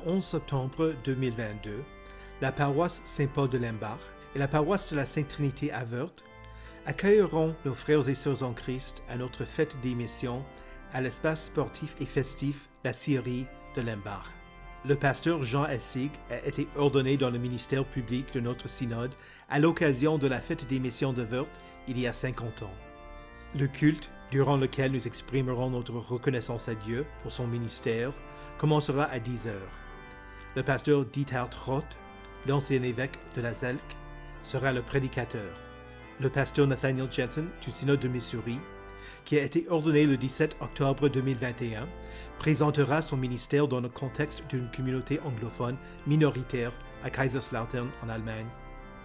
11 septembre 2022, la paroisse Saint-Paul de Lemberg et la paroisse de la Sainte Trinité à Wörth accueilleront nos frères et sœurs en Christ à notre fête des missions à l'espace sportif et festif La Scierie de Lemberg. Le pasteur Jean Essig a été ordonné dans le ministère public de notre synode à l'occasion de la fête des missions de Wörth il y a 50 ans. Le culte, durant lequel nous exprimerons notre reconnaissance à Dieu pour son ministère, commencera à 10 heures. Le pasteur Dieter Roth, l'ancien évêque de la Zelk, sera le prédicateur. Le pasteur Nathaniel Jensen du synode de Missouri, qui a été ordonné le 17 octobre 2021, présentera son ministère dans le contexte d'une communauté anglophone minoritaire à Kaiserslautern en Allemagne.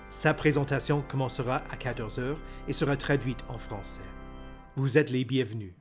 Sa présentation commencera à 14 heures et sera traduite en français. Vous êtes les bienvenus.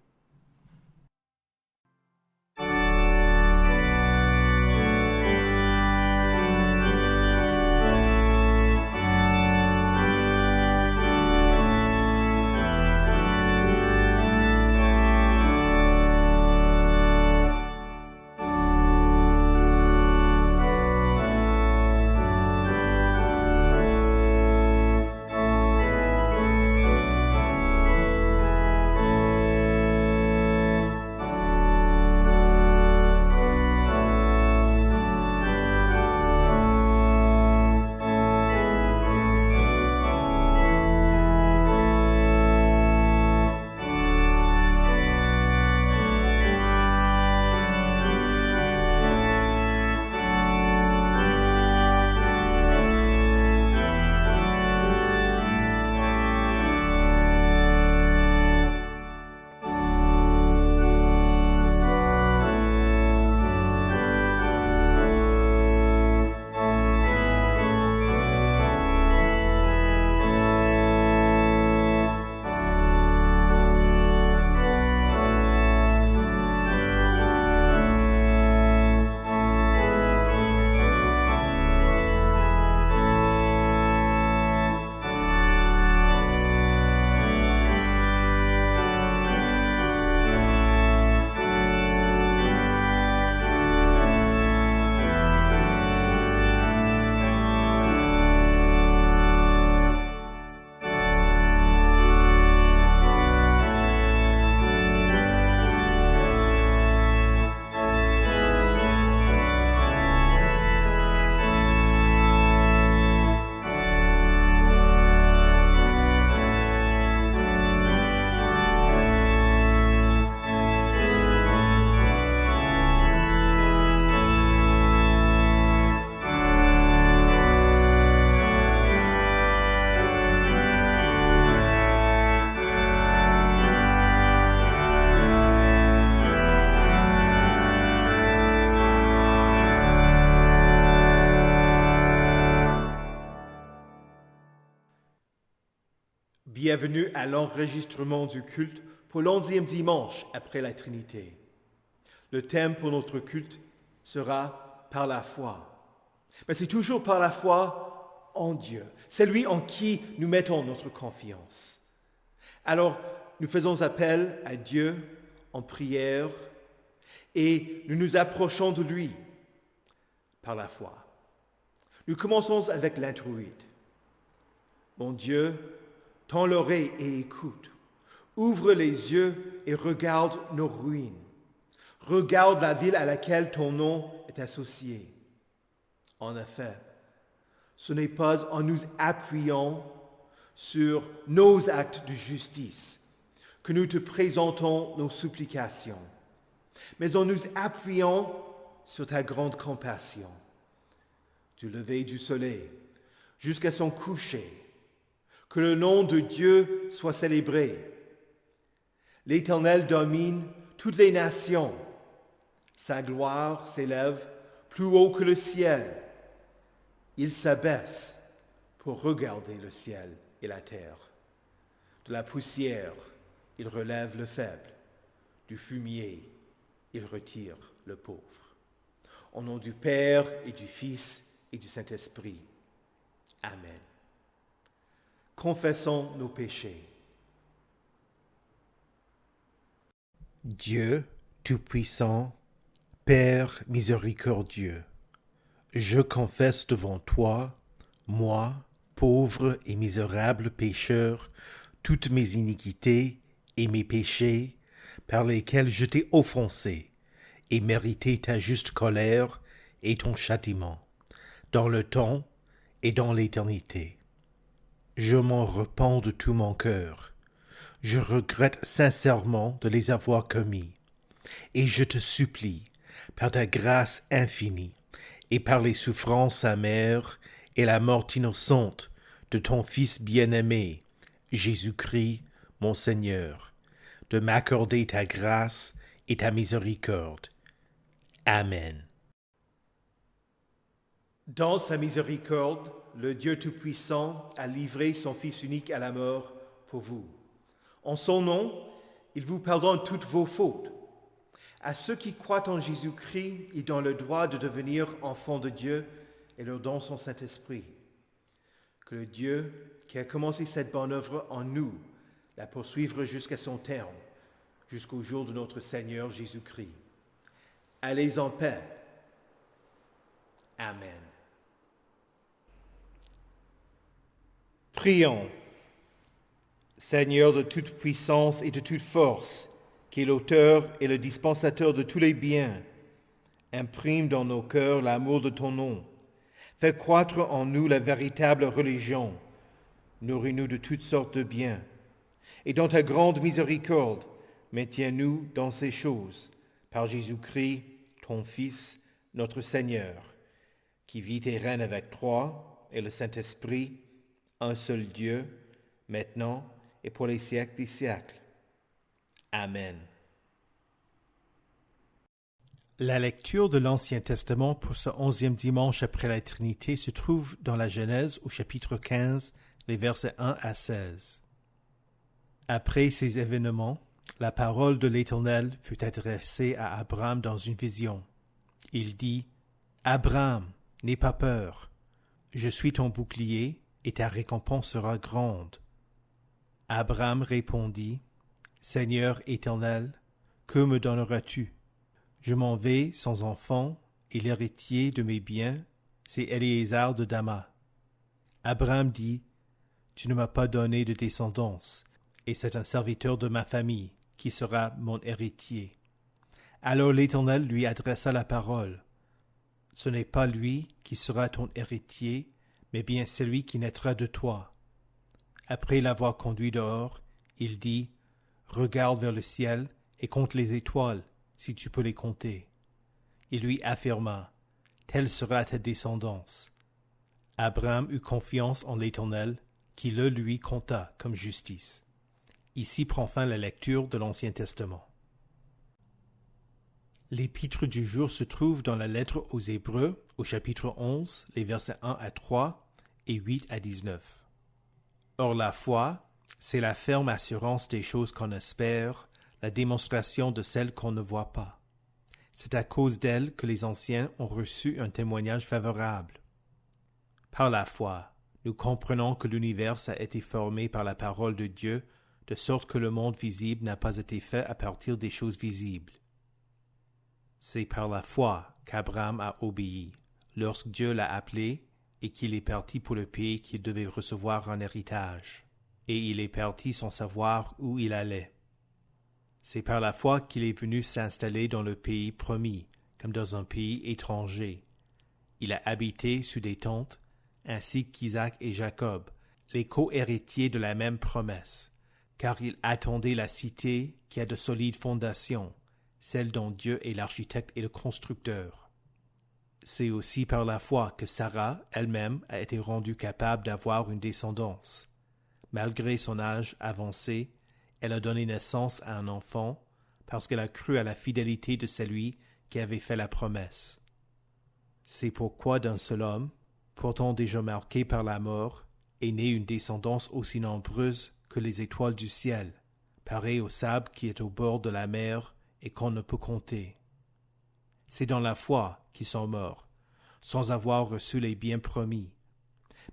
Bienvenue à l'enregistrement du culte pour l'11e dimanche après la Trinité. Le thème pour notre culte sera « Par la foi ». Mais c'est toujours par la foi en Dieu. C'est lui en qui nous mettons notre confiance. Alors, nous faisons appel à Dieu en prière et nous nous approchons de lui par la foi. Nous commençons avec l'introïde. Mon Dieu, tends l'oreille et écoute. Ouvre les yeux et regarde nos ruines. Regarde la ville à laquelle ton nom est associé. En effet, ce n'est pas en nous appuyant sur nos actes de justice que nous te présentons nos supplications, mais en nous appuyant sur ta grande compassion. Du lever du soleil jusqu'à son coucher, que le nom de Dieu soit célébré. L'Éternel domine toutes les nations. Sa gloire s'élève plus haut que le ciel. Il s'abaisse pour regarder le ciel et la terre. De la poussière, il relève le faible. Du fumier, il retire le pauvre. Au nom du Père et du Fils et du Saint-Esprit. Amen. Confessons nos péchés. Dieu Tout-Puissant, Père miséricordieux, Je confesse devant toi, moi, pauvre et misérable pécheur, toutes mes iniquités et mes péchés par lesquels je t'ai offensé et mérité ta juste colère et ton châtiment, dans le temps et dans l'éternité. Je m'en repens de tout mon cœur. Je regrette sincèrement de les avoir commis, et je te supplie, par ta grâce infinie, et par les souffrances amères et la mort innocente de ton Fils bien-aimé, Jésus-Christ, mon Seigneur, de m'accorder ta grâce et ta miséricorde. Amen. Dans sa miséricorde, le Dieu Tout-Puissant a livré son Fils unique à la mort pour vous. En son nom, il vous pardonne toutes vos fautes. À ceux qui croient en Jésus-Christ, il donne le droit de devenir enfants de Dieu et leur donne son Saint-Esprit. Que le Dieu qui a commencé cette bonne œuvre en nous la poursuivre jusqu'à son terme, jusqu'au jour de notre Seigneur Jésus-Christ. Allez en paix. Amen. Prions. Seigneur de toute puissance et de toute force, qui est l'auteur et le dispensateur de tous les biens, imprime dans nos cœurs l'amour de ton nom. Fais croître en nous la véritable religion. Nourris-nous de toutes sortes de biens. Et dans ta grande miséricorde, maintiens-nous dans ces choses, par Jésus-Christ, ton Fils, notre Seigneur, qui vit et règne avec toi et le Saint-Esprit, un seul Dieu, maintenant et pour les siècles des siècles. Amen. La lecture de l'Ancien Testament pour ce 11e dimanche après la Trinité se trouve dans la Genèse au chapitre 15, les versets 1 à 16. Après ces événements, la parole de l'Éternel fut adressée à Abraham dans une vision. Il dit, « Abraham, n'aie pas peur. Je suis ton bouclier et ta récompense sera grande. » Abraham répondit, « Seigneur Éternel, que me donneras-tu? Je m'en vais sans enfant, et l'héritier de mes biens, c'est Éléazar de Damas. » Abraham dit, « Tu ne m'as pas donné de descendance, et c'est un serviteur de ma famille qui sera mon héritier. » Alors l'Éternel lui adressa la parole. « Ce n'est pas lui qui sera ton héritier, mais bien celui qui naîtra de toi. » Après l'avoir conduit dehors, il dit, « Regarde vers le ciel et compte les étoiles, si tu peux les compter. » Il lui affirma, « Telle sera ta descendance. » Abraham eut confiance en l'Éternel, qui le lui compta comme justice. Ici prend fin la lecture de l'Ancien Testament. L'épître du jour se trouve dans la lettre aux Hébreux, au chapitre 11, les versets 1 à 3 et 8 à 19. Or la foi, c'est la ferme assurance des choses qu'on espère, la démonstration de celles qu'on ne voit pas. C'est à cause d'elle que les anciens ont reçu un témoignage favorable. Par la foi, nous comprenons que l'univers a été formé par la parole de Dieu, de sorte que le monde visible n'a pas été fait à partir des choses visibles. C'est par la foi qu'Abraham a obéi, lorsque Dieu l'a appelé et qu'il est parti pour le pays qu'il devait recevoir en héritage, et il est parti sans savoir où il allait. C'est par la foi qu'il est venu s'installer dans le pays promis, comme dans un pays étranger. Il a habité sous des tentes, ainsi qu'Isaac et Jacob, les co-héritiers de la même promesse, car il attendait la cité qui a de solides fondations, celle dont Dieu est l'architecte et le constructeur. C'est aussi par la foi que Sarah elle-même a été rendue capable d'avoir une descendance. Malgré son âge avancé, elle a donné naissance à un enfant parce qu'elle a cru à la fidélité de celui qui avait fait la promesse. C'est pourquoi d'un seul homme, pourtant déjà marqué par la mort, est née une descendance aussi nombreuse que les étoiles du ciel, pareille au sable qui est au bord de la mer et qu'on ne peut compter. C'est dans la foi qu'ils sont morts, sans avoir reçu les biens promis.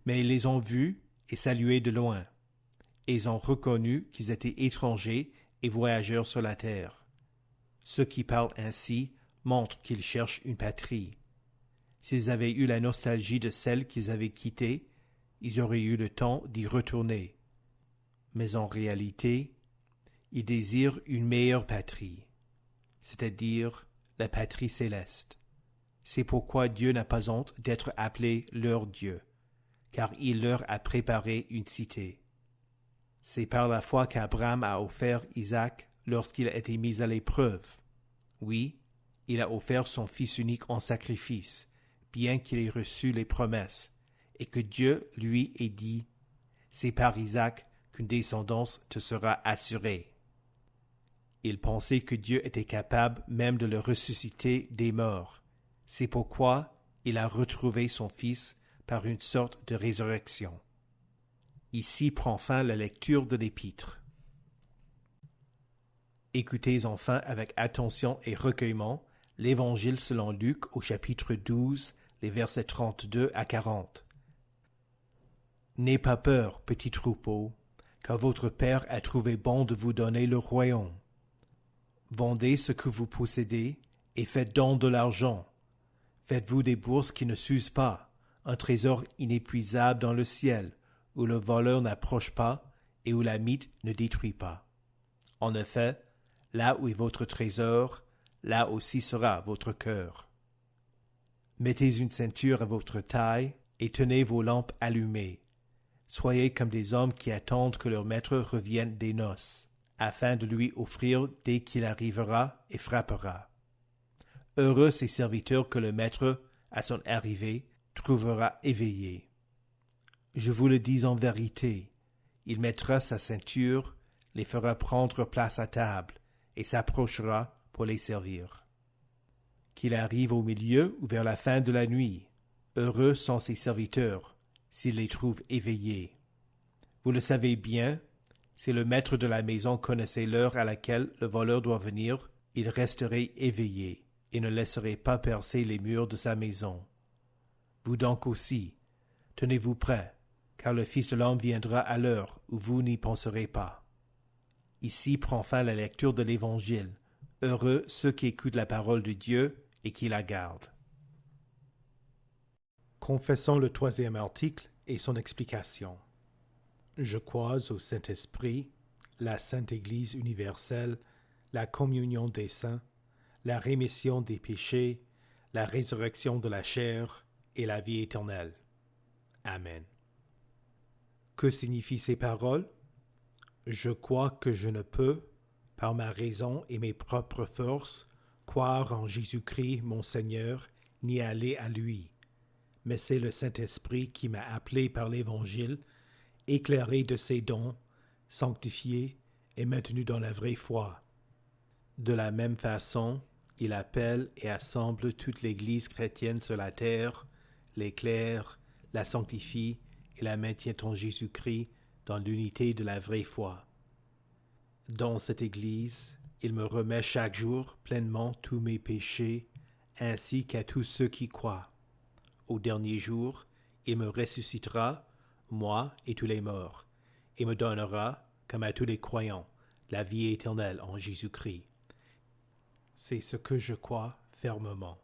Mais ils les ont vus et salués de loin, et ils ont reconnu qu'ils étaient étrangers et voyageurs sur la terre. Ceux qui parlent ainsi montrent qu'ils cherchent une patrie. S'ils avaient eu la nostalgie de celle qu'ils avaient quittée, ils auraient eu le temps d'y retourner. Mais en réalité, ils désirent une meilleure patrie, c'est-à-dire la patrie céleste. C'est pourquoi Dieu n'a pas honte d'être appelé leur Dieu, car il leur a préparé une cité. C'est par la foi qu'Abraham a offert Isaac lorsqu'il a été mis à l'épreuve. Oui, il a offert son fils unique en sacrifice, bien qu'il ait reçu les promesses, et que Dieu lui ait dit « C'est par Isaac qu'une descendance te sera assurée. » Il pensait que Dieu était capable même de le ressusciter des morts. C'est pourquoi il a retrouvé son fils par une sorte de résurrection. Ici prend fin la lecture de l'Épître. Écoutez enfin avec attention et recueillement l'Évangile selon Luc au chapitre 12, les versets 32 à 40. N'ayez pas peur, petit troupeau, car votre Père a trouvé bon de vous donner le royaume. Vendez ce que vous possédez et faites don de l'argent. Faites-vous des bourses qui ne s'usent pas, un trésor inépuisable dans le ciel, où le voleur n'approche pas et où la mite ne détruit pas. En effet, là où est votre trésor, là aussi sera votre cœur. Mettez une ceinture à votre taille et tenez vos lampes allumées. Soyez comme des hommes qui attendent que leur maître revienne des noces, afin de lui offrir dès qu'il arrivera et frappera. Heureux ces serviteurs que le maître, à son arrivée, trouvera éveillés. Je vous le dis en vérité, il mettra sa ceinture, les fera prendre place à table, et s'approchera pour les servir. Qu'il arrive au milieu ou vers la fin de la nuit, heureux sont ses serviteurs, s'il les trouve éveillés. Vous le savez bien, si le maître de la maison connaissait l'heure à laquelle le voleur doit venir, il resterait éveillé et ne laisserait pas percer les murs de sa maison. Vous donc aussi, tenez-vous prêts, car le Fils de l'homme viendra à l'heure où vous n'y penserez pas. Ici prend fin la lecture de l'Évangile. Heureux ceux qui écoutent la parole de Dieu et qui la gardent. Confessons le 3e article et son explication. Je crois au Saint-Esprit, la Sainte Église universelle, la communion des saints, la rémission des péchés, la résurrection de la chair et la vie éternelle. Amen. Que signifient ces paroles? Je crois que je ne peux, par ma raison et mes propres forces, croire en Jésus-Christ mon Seigneur, ni aller à lui. Mais c'est le Saint-Esprit qui m'a appelé par l'Évangile, éclairé de ses dons, sanctifié et maintenu dans la vraie foi. De la même façon, il appelle et assemble toute l'Église chrétienne sur la terre, l'éclaire, la sanctifie et la maintient en Jésus-Christ dans l'unité de la vraie foi. Dans cette Église, il me remet chaque jour pleinement tous mes péchés, ainsi qu'à tous ceux qui croient. Au dernier jour, il me ressuscitera, moi et tous les morts, et me donnera, comme à tous les croyants, la vie éternelle en Jésus-Christ. C'est ce que je crois fermement.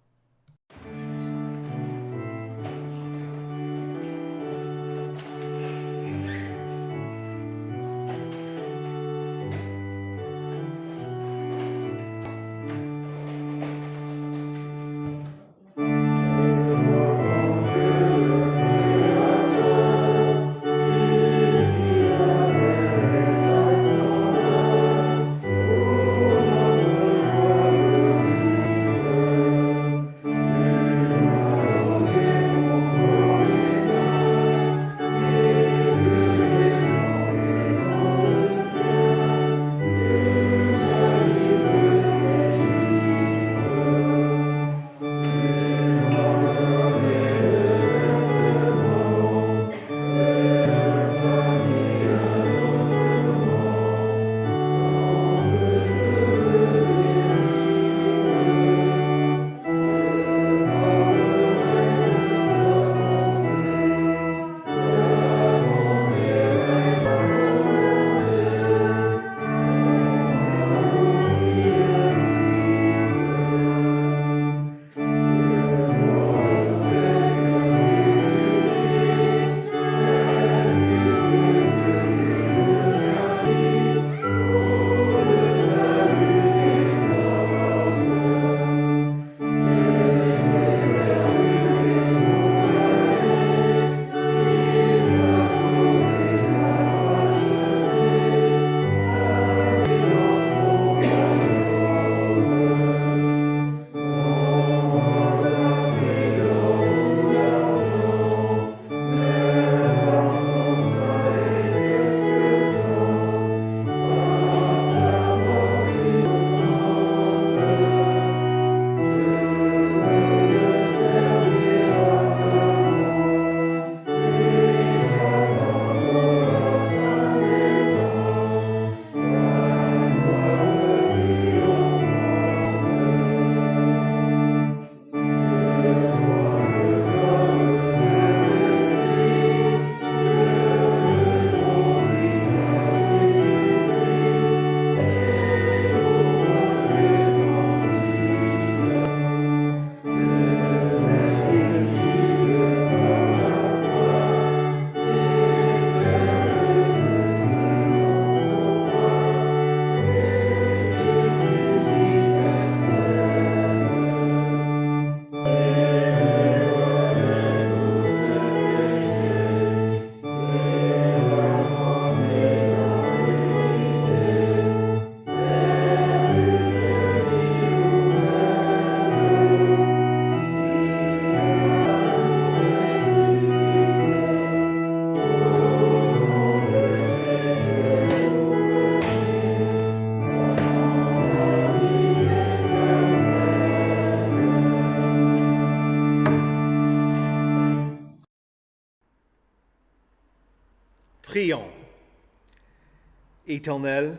Éternel,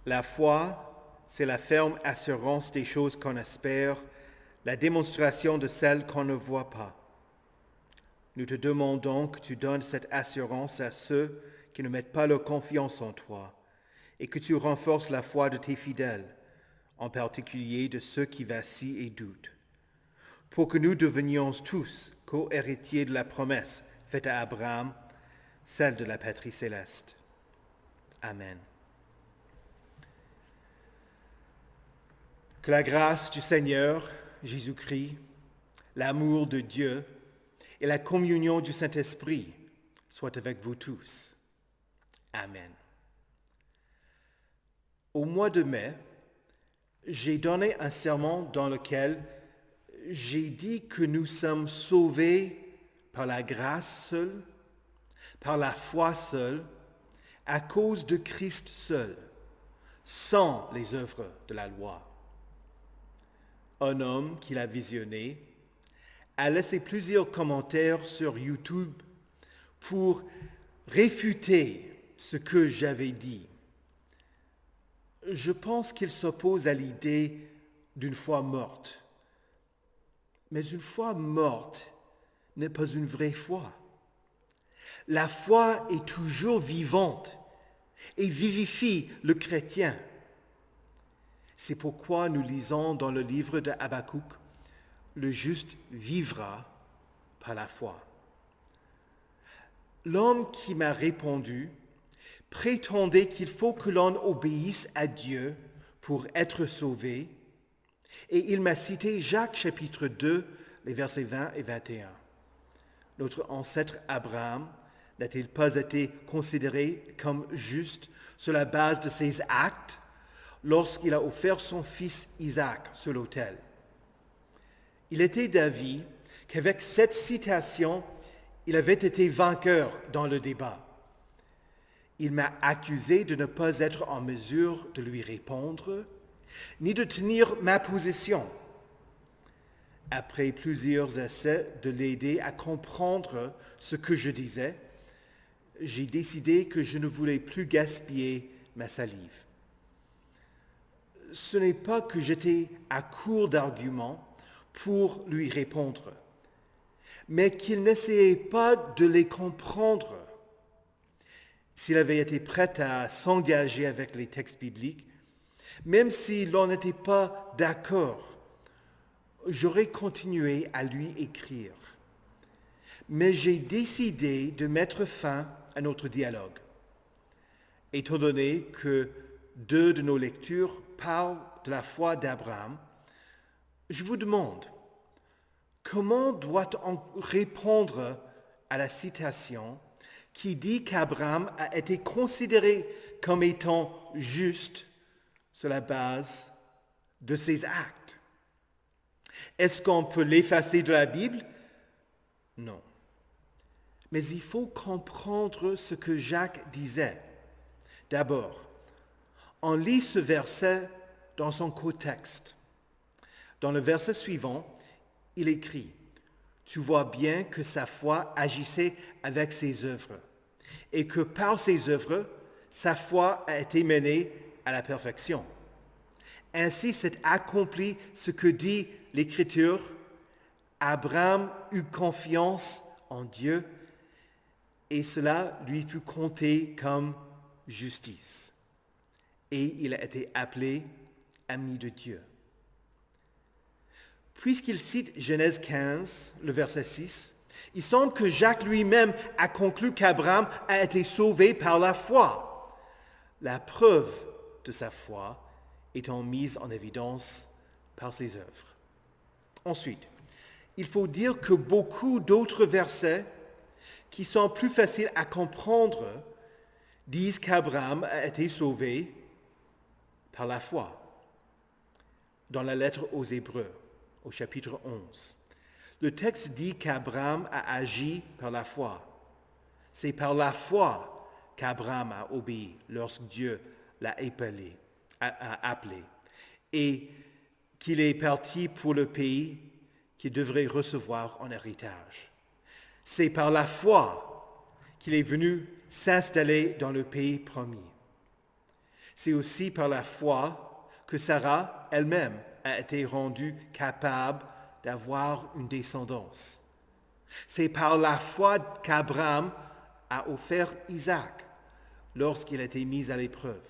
la foi, c'est la ferme assurance des choses qu'on espère, la démonstration de celles qu'on ne voit pas. Nous te demandons que tu donnes cette assurance à ceux qui ne mettent pas leur confiance en toi et que tu renforces la foi de tes fidèles, en particulier de ceux qui vacillent et doutent, pour que nous devenions tous co-héritiers de la promesse faite à Abraham, celle de la patrie céleste. Amen. Que la grâce du Seigneur Jésus-Christ, l'amour de Dieu et la communion du Saint-Esprit soient avec vous tous. Amen. Au mois de mai, j'ai donné un sermon dans lequel j'ai dit que nous sommes sauvés par la grâce seule, par la foi seule, à cause de Christ seul, sans les œuvres de la loi. Un homme qui l'a visionné a laissé plusieurs commentaires sur YouTube pour réfuter ce que j'avais dit. Je pense qu'il s'oppose à l'idée d'une foi morte. Mais une foi morte n'est pas une vraie foi. La foi est toujours vivante et vivifie le chrétien. C'est pourquoi nous lisons dans le livre de Habakkuk, « Le juste vivra par la foi ». L'homme qui m'a répondu prétendait qu'il faut que l'on obéisse à Dieu pour être sauvé, et il m'a cité Jacques chapitre 2, les versets 20 et 21. Notre ancêtre Abraham n'a-t-il pas été considéré comme juste sur la base de ses actes lorsqu'il a offert son fils Isaac sur l'autel? Il était d'avis qu'avec cette citation, il avait été vainqueur dans le débat. Il m'a accusé de ne pas être en mesure de lui répondre, ni de tenir ma position. Après plusieurs essais de l'aider à comprendre ce que je disais, j'ai décidé que je ne voulais plus gaspiller ma salive. Ce n'est pas que j'étais à court d'arguments pour lui répondre, mais qu'il n'essayait pas de les comprendre. S'il avait été prêt à s'engager avec les textes bibliques, même si l'on n'était pas d'accord, j'aurais continué à lui écrire. Mais j'ai décidé de mettre fin à notre dialogue. Étant donné que 2 de nos lectures parlent de la foi d'Abraham, je vous demande, comment doit-on répondre à la citation qui dit qu'Abraham a été considéré comme étant juste sur la base de ses actes? Est-ce qu'on peut l'effacer de la Bible? Non. Mais il faut comprendre ce que Jacques disait. D'abord, on lit ce verset dans son contexte. Dans le verset suivant, il écrit « Tu vois bien que sa foi agissait avec ses œuvres, et que par ses œuvres, sa foi a été menée à la perfection. Ainsi s'est accompli ce que dit l'Écriture, Abraham eut confiance en Dieu, et cela lui fut compté comme justice. Et il a été appelé ami de Dieu. » Puisqu'il cite Genèse 15, le verset 6, il semble que Jacques lui-même a conclu qu'Abraham a été sauvé par la foi, la preuve de sa foi étant mise en évidence par ses œuvres. Ensuite, il faut dire que beaucoup d'autres versets qui sont plus faciles à comprendre disent qu'Abraham a été sauvé par la foi. Dans la lettre aux Hébreux, au chapitre 11, le texte dit qu'Abraham a agi par la foi. C'est par la foi qu'Abraham a obéi lorsque Dieu l'a appelé et qu'il est parti pour le pays qu'il devrait recevoir en héritage. C'est par la foi qu'il est venu s'installer dans le pays promis. C'est aussi par la foi que Sarah elle-même a été rendue capable d'avoir une descendance. C'est par la foi qu'Abraham a offert Isaac lorsqu'il a été mis à l'épreuve.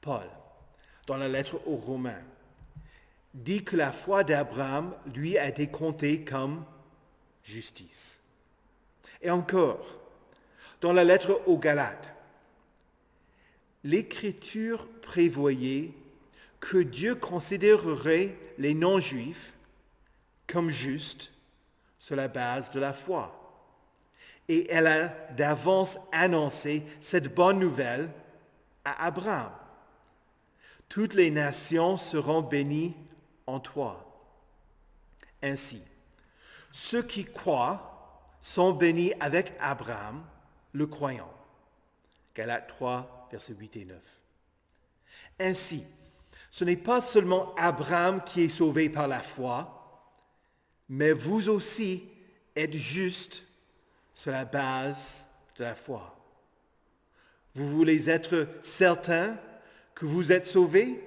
Paul, dans la lettre aux Romains, dit que la foi d'Abraham lui a été comptée comme justice. Et encore, dans la lettre aux Galates, l'Écriture prévoyait que Dieu considérerait les non-juifs comme justes sur la base de la foi. Et elle a d'avance annoncé cette bonne nouvelle à Abraham. Toutes les nations seront bénies en toi. Ainsi, ceux qui croient sont bénis avec Abraham, le croyant. Galates 3, versets 8 et 9. Ainsi, ce n'est pas seulement Abraham qui est sauvé par la foi, mais vous aussi êtes justes sur la base de la foi. Vous voulez être certain que vous êtes sauvés?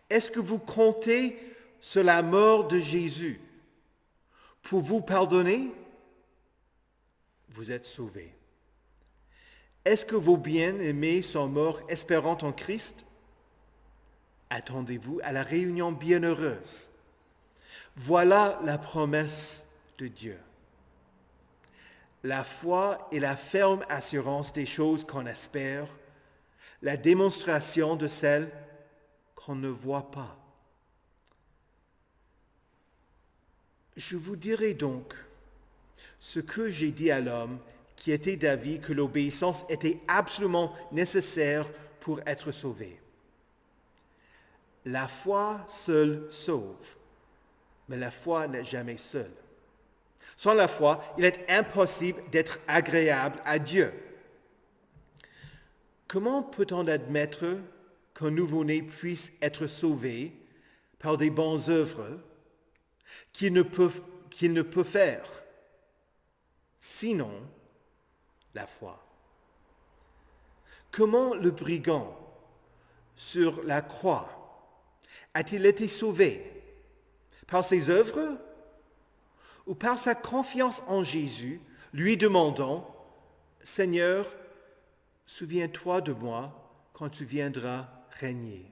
Est-ce que vous comptez sur la mort de Jésus pour vous pardonner? Vous êtes sauvés. Est-ce que vos bien-aimés sont morts espérant en Christ? Attendez-vous à la réunion bienheureuse. Voilà la promesse de Dieu. La foi est la ferme assurance des choses qu'on espère, la démonstration de celles qu'on ne voit pas. Je vous dirai donc ce que j'ai dit à l'homme qui était d'avis que l'obéissance était absolument nécessaire pour être sauvé. La foi seule sauve, mais la foi n'est jamais seule. Sans la foi, il est impossible d'être agréable à Dieu. Comment peut-on admettre qu'un nouveau-né puisse être sauvé par des bonnes œuvres qu'il ne peut faire, sinon la foi? Comment le brigand sur la croix a-t-il été sauvé? Par ses œuvres ou par sa confiance en Jésus, lui demandant, « Seigneur, souviens-toi de moi quand tu viendras régner. »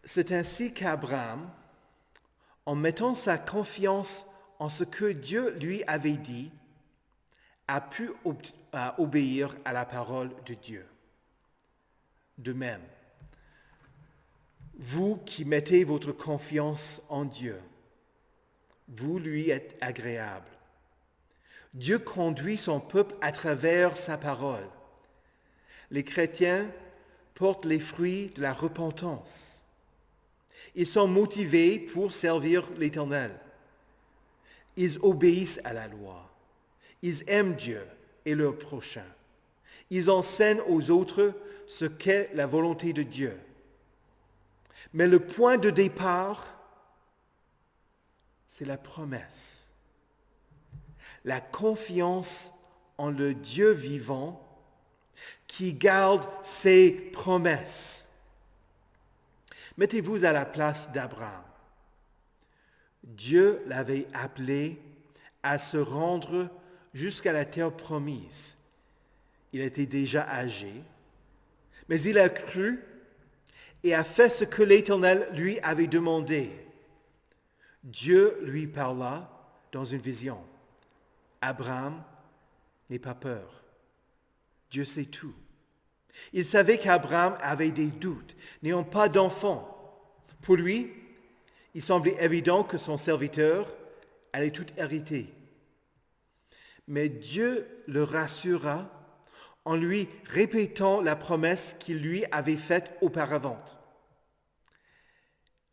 C'est ainsi qu'Abraham, en mettant sa confiance en ce que Dieu lui avait dit, a pu obéir à la parole de Dieu. De même, vous qui mettez votre confiance en Dieu, vous lui êtes agréable. Dieu conduit son peuple à travers sa parole. Les chrétiens portent les fruits de la repentance. Ils sont motivés pour servir l'Éternel. Ils obéissent à la loi. Ils aiment Dieu et leur prochain. Ils enseignent aux autres ce qu'est la volonté de Dieu. Mais le point de départ, c'est la promesse. La confiance en le Dieu vivant qui garde ses promesses. Mettez-vous à la place d'Abraham. Dieu l'avait appelé à se rendre jusqu'à la terre promise. Il était déjà âgé, mais il a cru et a fait ce que l'Éternel lui avait demandé. Dieu lui parla dans une vision. Abraham, n'aie pas peur. Dieu sait tout. Il savait qu'Abraham avait des doutes, n'ayant pas d'enfant. Pour lui, il semblait évident que son serviteur allait tout hériter. Mais Dieu le rassura en lui répétant la promesse qu'il lui avait faite auparavant.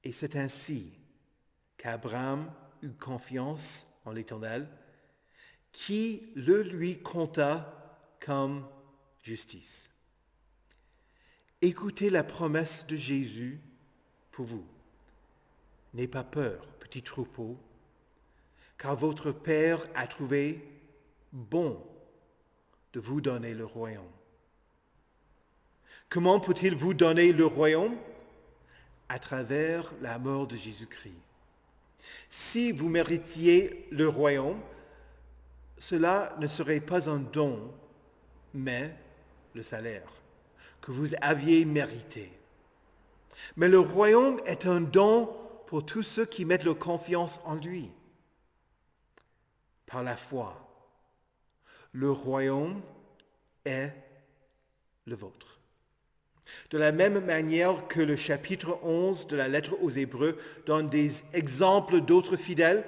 Et c'est ainsi qu'Abraham eut confiance en l'Éternel, qui le lui compta comme justice. Écoutez la promesse de Jésus pour vous. N'ayez pas peur, petit troupeau, car votre Père a trouvé bon de vous donner le royaume. Comment peut-il vous donner le royaume? À travers la mort de Jésus-Christ. Si vous méritiez le royaume, cela ne serait pas un don, mais le salaire que vous aviez mérité. Mais le royaume est un don pour tous ceux qui mettent leur confiance en lui. Par la foi, le royaume est le vôtre. De la même manière que le chapitre 11 de la lettre aux Hébreux donne des exemples d'autres fidèles,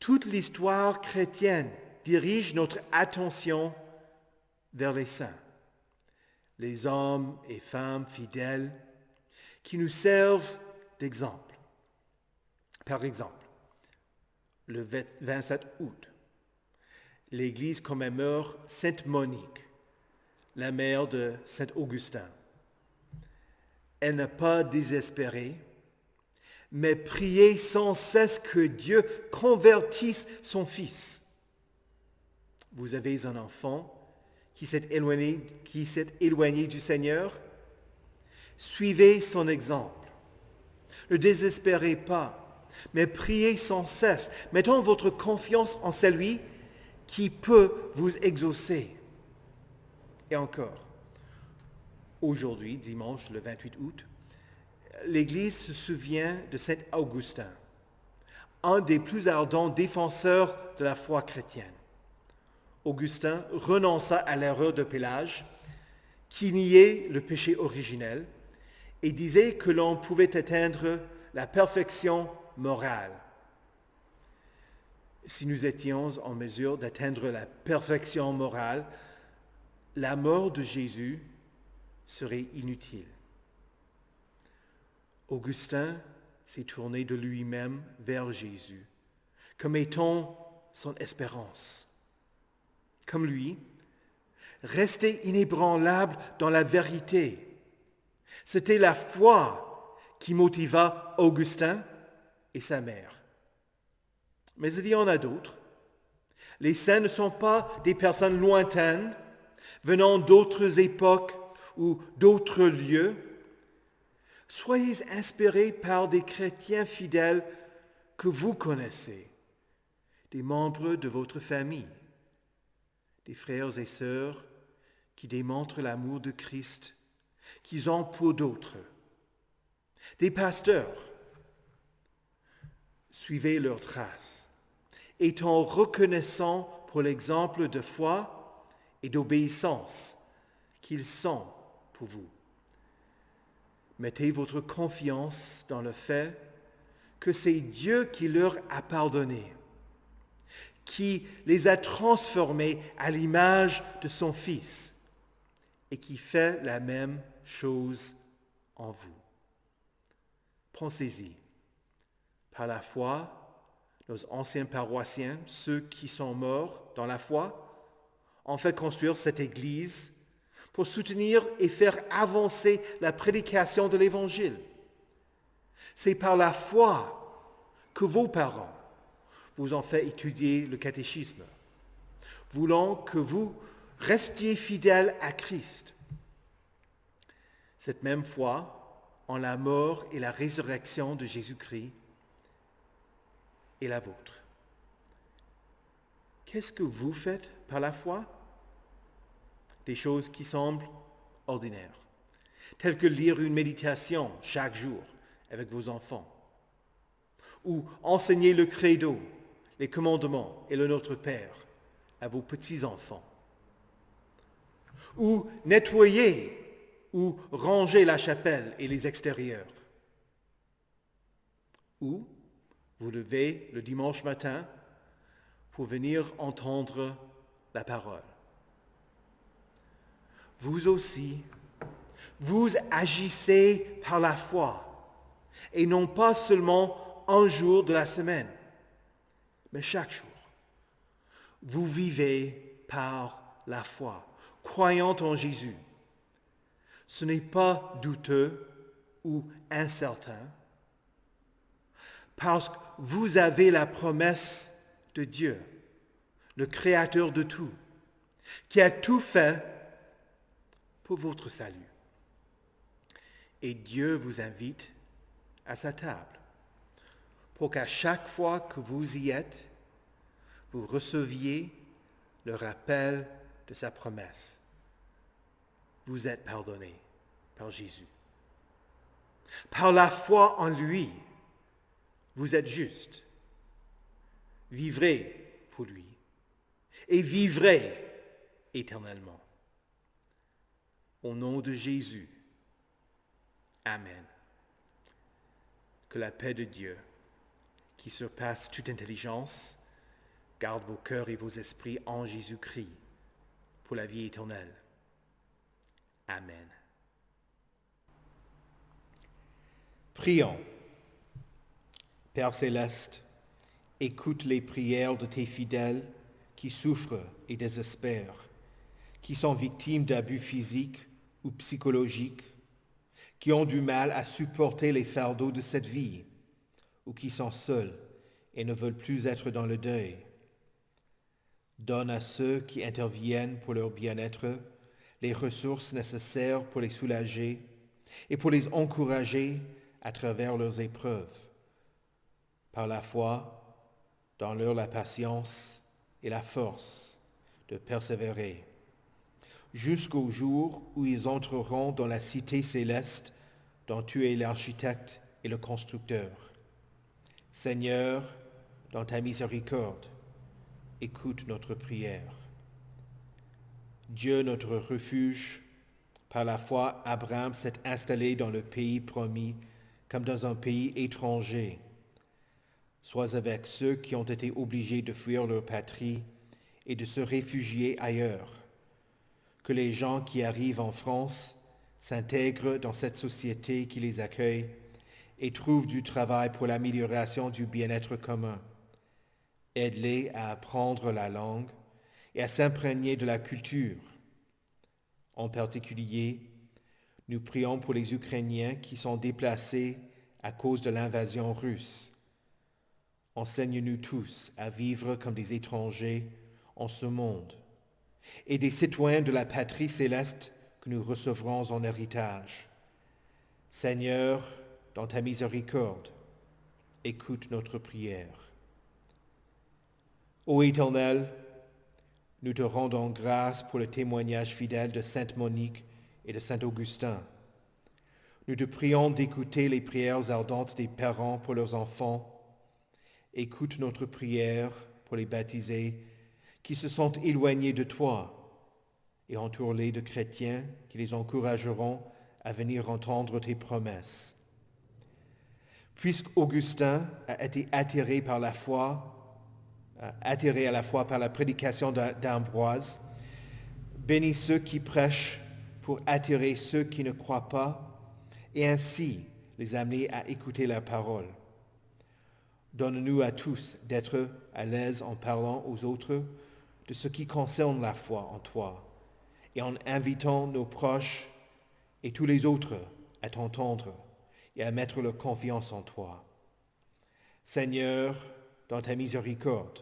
toute l'histoire chrétienne dirige notre attention vers les saints, les hommes et femmes fidèles qui nous servent d'exemple. Par exemple, le 27 août, l'Église commémore Sainte Monique, la mère de Saint Augustin. Elle n'a pas désespéré, mais prié sans cesse que Dieu convertisse son Fils. Vous avez un enfant qui s'est éloigné du Seigneur. Suivez son exemple. Ne désespérez pas, mais priez sans cesse, mettant votre confiance en celui qui peut vous exaucer. Et encore, aujourd'hui, dimanche le 28 août, l'Église se souvient de Saint Augustin, un des plus ardents défenseurs de la foi chrétienne. Augustin renonça à l'erreur de Pélage, qui niait le péché originel, et disait que l'on pouvait atteindre la perfection morale. Si nous étions en mesure d'atteindre la perfection morale, la mort de Jésus serait inutile. Augustin s'est tourné de lui-même vers Jésus, comme étant son espérance. Comme lui, rester inébranlable dans la vérité. C'était la foi qui motiva Augustin et sa mère. Mais il y en a d'autres. Les saints ne sont pas des personnes lointaines, venant d'autres époques ou d'autres lieux. Soyez inspirés par des chrétiens fidèles que vous connaissez, des membres de votre famille, des frères et sœurs qui démontrent l'amour de Christ qu'ils ont pour d'autres, des pasteurs. Suivez leurs traces, étant reconnaissants pour l'exemple de foi et d'obéissance qu'ils sont pour vous. Mettez votre confiance dans le fait que c'est Dieu qui leur a pardonné, qui les a transformés à l'image de son Fils et qui fait la même chose en vous. Pensez-y. Par la foi, nos anciens paroissiens, ceux qui sont morts dans la foi, ont fait construire cette Église pour soutenir et faire avancer la prédication de l'Évangile. C'est par la foi que vos parents vous ont fait étudier le catéchisme, voulant que vous restiez fidèles à Christ. Cette même foi en la mort et la résurrection de Jésus-Christ est la vôtre. Qu'est-ce que vous faites par la foi? Des choses qui semblent ordinaires, telles que lire une méditation chaque jour avec vos enfants, ou enseigner le credo, les commandements et le Notre Père à vos petits-enfants, ou nettoyer ou ranger la chapelle et les extérieurs, ou vous levez le dimanche matin pour venir entendre la parole. Vous aussi, vous agissez par la foi, et non pas seulement un jour de la semaine, mais chaque jour. Vous vivez par la foi, croyant en Jésus. Ce n'est pas douteux ou incertain, parce que vous avez la promesse de Dieu, le Créateur de tout, qui a tout fait pour votre salut. Et Dieu vous invite à sa table pour qu'à chaque fois que vous y êtes, vous receviez le rappel de sa promesse. Vous êtes pardonnés par Jésus. Par la foi en lui, vous êtes justes. Vivrez pour lui et vivrez éternellement. Au nom de Jésus, Amen. Que la paix de Dieu, qui surpasse toute intelligence, garde vos cœurs et vos esprits en Jésus-Christ pour la vie éternelle. Amen. Prions. Père céleste, écoute les prières de tes fidèles qui souffrent et désespèrent, qui sont victimes d'abus physiques ou psychologiques, qui ont du mal à supporter les fardeaux de cette vie, ou qui sont seuls et ne veulent plus être dans le deuil. Donne à ceux qui interviennent pour leur bien-être les ressources nécessaires pour les soulager et pour les encourager à travers leurs épreuves. Par la foi, donne-leur la patience et la force de persévérer, jusqu'au jour où ils entreront dans la cité céleste dont tu es l'architecte et le constructeur. Seigneur, dans ta miséricorde, écoute notre prière. Dieu notre refuge, par la foi, Abraham s'est installé dans le pays promis comme dans un pays étranger. Sois avec ceux qui ont été obligés de fuir leur patrie et de se réfugier ailleurs. Que les gens qui arrivent en France s'intègrent dans cette société qui les accueille et trouvent du travail pour l'amélioration du bien-être commun. Aide-les à apprendre la langue et à s'imprégner de la culture. En particulier, nous prions pour les Ukrainiens qui sont déplacés à cause de l'invasion russe. Enseigne-nous tous à vivre comme des étrangers en ce monde et des citoyens de la patrie céleste que nous recevrons en héritage. Seigneur, dans ta miséricorde, écoute notre prière. Ô Éternel, nous te rendons grâce pour le témoignage fidèle de Sainte Monique et de Saint Augustin. Nous te prions d'écouter les prières ardentes des parents pour leurs enfants. Écoute notre prière pour les baptisés qui se sont éloignés de toi et entoure-les de chrétiens qui les encourageront à venir entendre tes promesses. Puisqu'Augustin a été attiré à la fois par la prédication d'Ambroise, bénis ceux qui prêchent pour attirer ceux qui ne croient pas et ainsi les amener à écouter la parole. Donne-nous à tous d'être à l'aise en parlant aux autres de ce qui concerne la foi en toi et en invitant nos proches et tous les autres à t'entendre et à mettre leur confiance en toi. Seigneur, dans ta miséricorde,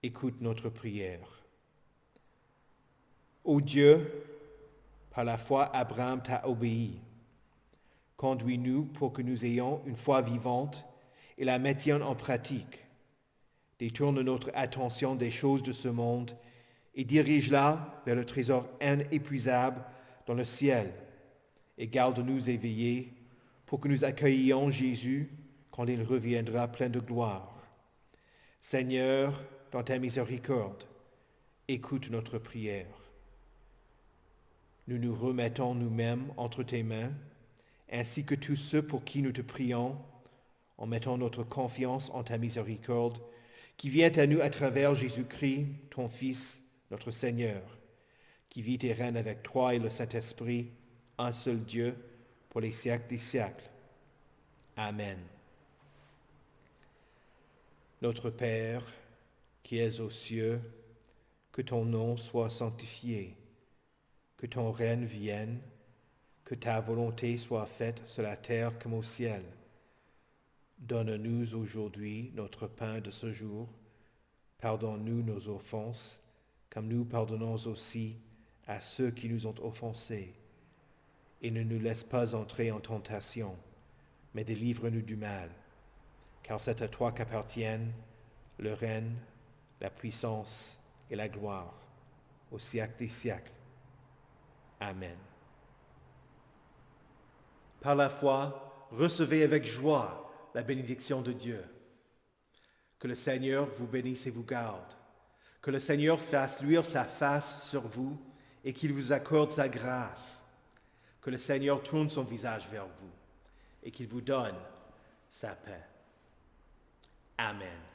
écoute notre prière. Ô Dieu, par la foi Abraham t'a obéi. Conduis-nous pour que nous ayons une foi vivante et la mettions en pratique. Détourne notre attention des choses de ce monde et dirige-la vers le trésor inépuisable dans le ciel et garde-nous éveillés pour que nous accueillions Jésus quand il reviendra plein de gloire. Seigneur, dans ta miséricorde, écoute notre prière. Nous nous remettons nous-mêmes entre tes mains, ainsi que tous ceux pour qui nous te prions, en mettant notre confiance en ta miséricorde, qui vient à nous à travers Jésus-Christ, ton Fils, notre Seigneur, qui vit et règne avec toi et le Saint-Esprit, un seul Dieu, pour les siècles des siècles. Amen. Notre Père, qui es aux cieux, que ton nom soit sanctifié, que ton règne vienne, que ta volonté soit faite sur la terre comme au ciel. Donne-nous aujourd'hui notre pain de ce jour. Pardonne-nous nos offenses, comme nous pardonnons aussi à ceux qui nous ont offensés. Et ne nous laisse pas entrer en tentation, mais délivre-nous du mal. Car c'est à toi qu'appartiennent le règne, la puissance et la gloire, au siècle des siècles. Amen. Par la foi, recevez avec joie la bénédiction de Dieu. Que le Seigneur vous bénisse et vous garde. Que le Seigneur fasse luire sa face sur vous et qu'il vous accorde sa grâce. Que le Seigneur tourne son visage vers vous et qu'il vous donne sa paix. Amen.